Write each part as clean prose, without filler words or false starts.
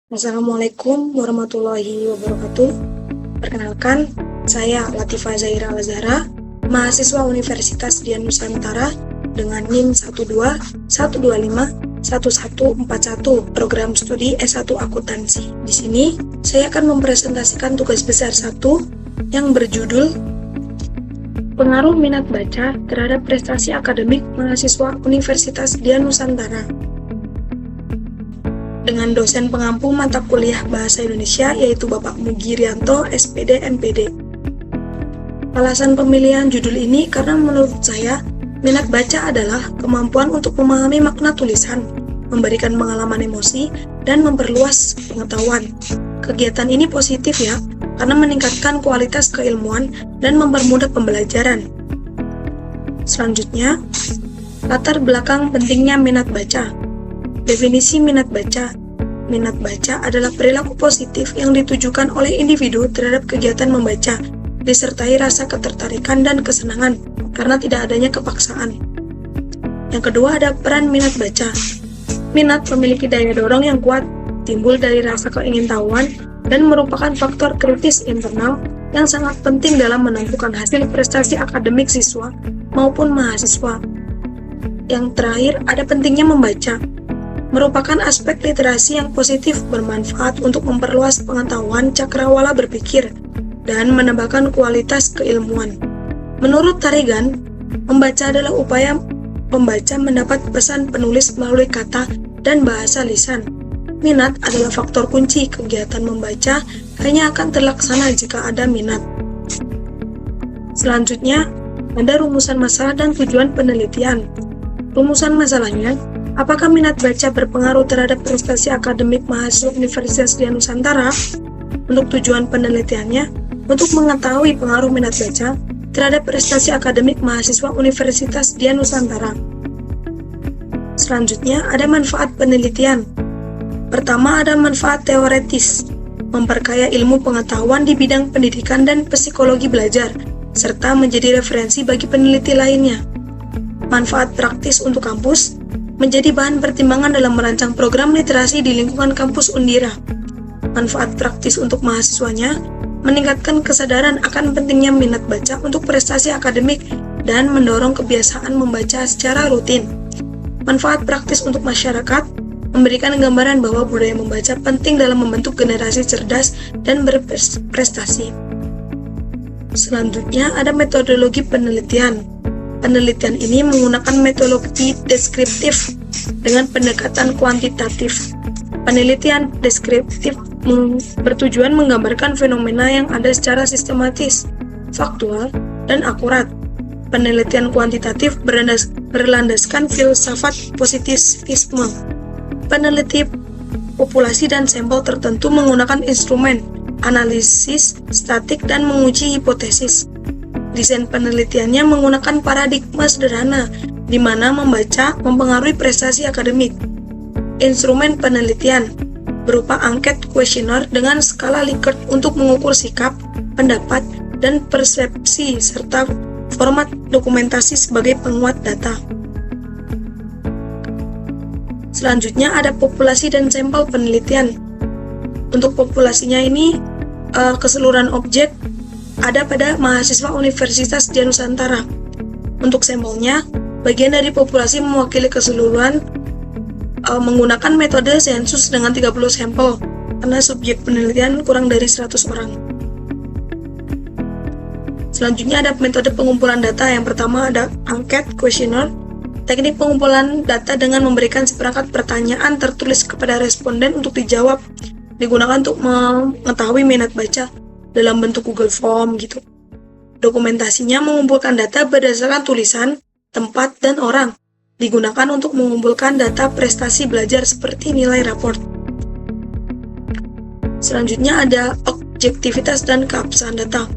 Assalamualaikum warahmatullahi wabarakatuh. Perkenalkan, saya Latifah Zahira Al-Zahra, mahasiswa Universitas Dian Nusantara dengan NIM 121251141 program studi S1 Akuntansi. Di sini, saya akan mempresentasikan tugas besar 1 yang berjudul Pengaruh minat baca terhadap prestasi akademik mahasiswa Universitas Dian Nusantara, dengan dosen pengampu mata kuliah Bahasa Indonesia yaitu Bapak Mugirianto, SPD, MPD. Alasan pemilihan judul ini karena menurut saya, minat baca adalah kemampuan untuk memahami makna tulisan, memberikan pengalaman emosi, dan memperluas pengetahuan. Kegiatan ini positif ya, karena meningkatkan kualitas keilmuan dan mempermudah pembelajaran. Selanjutnya, latar belakang pentingnya minat baca. Definisi minat baca. Minat baca adalah perilaku positif yang ditujukan oleh individu terhadap kegiatan membaca, disertai rasa ketertarikan dan kesenangan karena tidak adanya kepaksaan. Yang kedua ada peran minat baca. Minat memiliki daya dorong yang kuat, timbul dari rasa keingintahuan dan merupakan faktor kritis internal yang sangat penting dalam menentukan hasil prestasi akademik siswa maupun mahasiswa. Yang terakhir ada pentingnya membaca. Merupakan aspek literasi yang positif bermanfaat untuk memperluas pengetahuan cakrawala berpikir dan menambahkan kualitas keilmuan. Menurut Tarigan, membaca adalah upaya pembaca mendapat pesan penulis melalui kata dan bahasa lisan. Minat adalah faktor kunci kegiatan membaca hanya akan terlaksana jika ada minat. Selanjutnya, ada rumusan masalah dan tujuan penelitian. Rumusan masalahnya, apakah minat baca berpengaruh terhadap prestasi akademik mahasiswa Universitas Dian Nusantara? Untuk tujuan penelitiannya, untuk mengetahui pengaruh minat baca terhadap prestasi akademik mahasiswa Universitas Dian Nusantara. Selanjutnya, ada manfaat penelitian. Pertama, ada manfaat teoretis, memperkaya ilmu pengetahuan di bidang pendidikan dan psikologi belajar, serta menjadi referensi bagi peneliti lainnya. Manfaat praktis untuk kampus, menjadi bahan pertimbangan dalam merancang program literasi di lingkungan kampus Undira. Manfaat praktis untuk mahasiswanya, meningkatkan kesadaran akan pentingnya minat baca untuk prestasi akademik dan mendorong kebiasaan membaca secara rutin. Manfaat praktis untuk masyarakat, memberikan gambaran bahwa budaya membaca penting dalam membentuk generasi cerdas dan berprestasi. Selanjutnya ada metodologi penelitian. Penelitian ini menggunakan metodologi deskriptif dengan pendekatan kuantitatif. Penelitian deskriptif bertujuan menggambarkan fenomena yang ada secara sistematis, faktual, dan akurat. Penelitian kuantitatif berlandaskan filsafat positivisme. Peneliti populasi dan sampel tertentu menggunakan instrumen analisis statik dan menguji hipotesis. Desain penelitiannya menggunakan paradigma sederhana, di mana membaca mempengaruhi prestasi akademik. Instrumen penelitian berupa angket kuesioner dengan skala Likert untuk mengukur sikap, pendapat, dan persepsi, serta format dokumentasi sebagai penguat data. Selanjutnya ada populasi dan sampel penelitian. Untuk populasinya ini, keseluruhan objek ada pada mahasiswa Universitas Dian Nusantara. Untuk sampelnya, bagian dari populasi mewakili keseluruhan menggunakan metode sensus dengan 30 sampel, karena subjek penelitian kurang dari 100 orang. Selanjutnya ada metode pengumpulan data. Yang pertama ada angket kuesioner. Teknik pengumpulan data dengan memberikan seperangkat pertanyaan tertulis kepada responden untuk dijawab, digunakan untuk mengetahui minat baca dalam bentuk Google Form gitu. Dokumentasinya mengumpulkan data berdasarkan tulisan, tempat, dan orang. Digunakan untuk mengumpulkan data prestasi belajar seperti nilai raport. Selanjutnya ada objektivitas dan keabsahan data.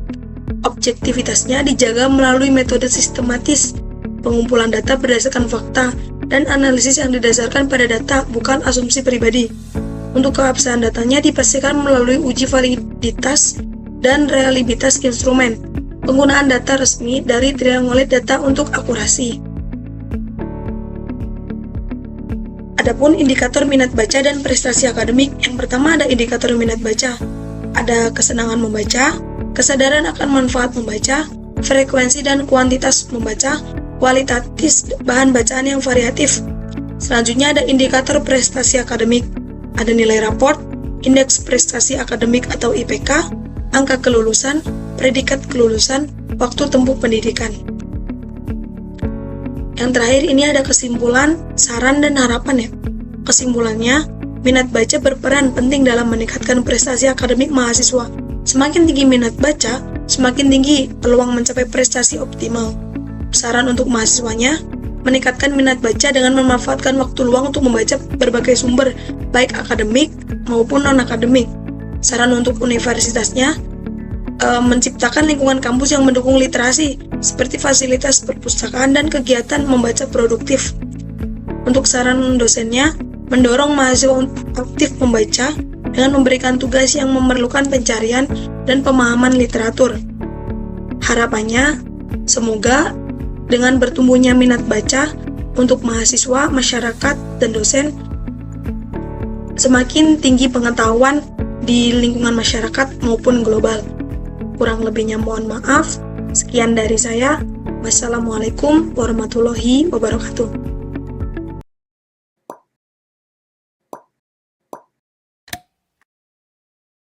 Objektivitasnya dijaga melalui metode sistematis, pengumpulan data berdasarkan fakta, dan analisis yang didasarkan pada data, bukan asumsi pribadi. Untuk keabsahan datanya dipastikan melalui uji validitas dan reliabilitas instrumen, penggunaan data resmi dari triangulate data untuk akurasi. Ada Adapun indikator minat baca dan prestasi akademik, yang pertama ada indikator minat baca. Ada kesenangan membaca, kesadaran akan manfaat membaca, frekuensi dan kuantitas membaca, kualitatif bahan bacaan yang variatif. Selanjutnya ada indikator prestasi akademik. Ada nilai raport, indeks prestasi akademik atau IPK, angka kelulusan, predikat kelulusan, waktu tempuh pendidikan. Yang terakhir ini ada kesimpulan, saran, dan harapan ya. Kesimpulannya, minat baca berperan penting dalam meningkatkan prestasi akademik mahasiswa. Semakin tinggi minat baca, semakin tinggi peluang mencapai prestasi optimal. Saran untuk mahasiswanya, meningkatkan minat baca dengan memanfaatkan waktu luang untuk membaca berbagai sumber, baik akademik maupun non-akademik. Saran untuk universitasnya, menciptakan lingkungan kampus yang mendukung literasi, seperti fasilitas perpustakaan dan kegiatan membaca produktif. Untuk saran dosennya, mendorong mahasiswa untuk aktif membaca dengan memberikan tugas yang memerlukan pencarian dan pemahaman literatur. Harapannya, semoga dengan bertumbuhnya minat baca untuk mahasiswa, masyarakat, dan dosen, semakin tinggi pengetahuan di lingkungan masyarakat maupun global. Kurang lebihnya mohon maaf. Sekian dari saya. Wassalamualaikum warahmatullahi wabarakatuh.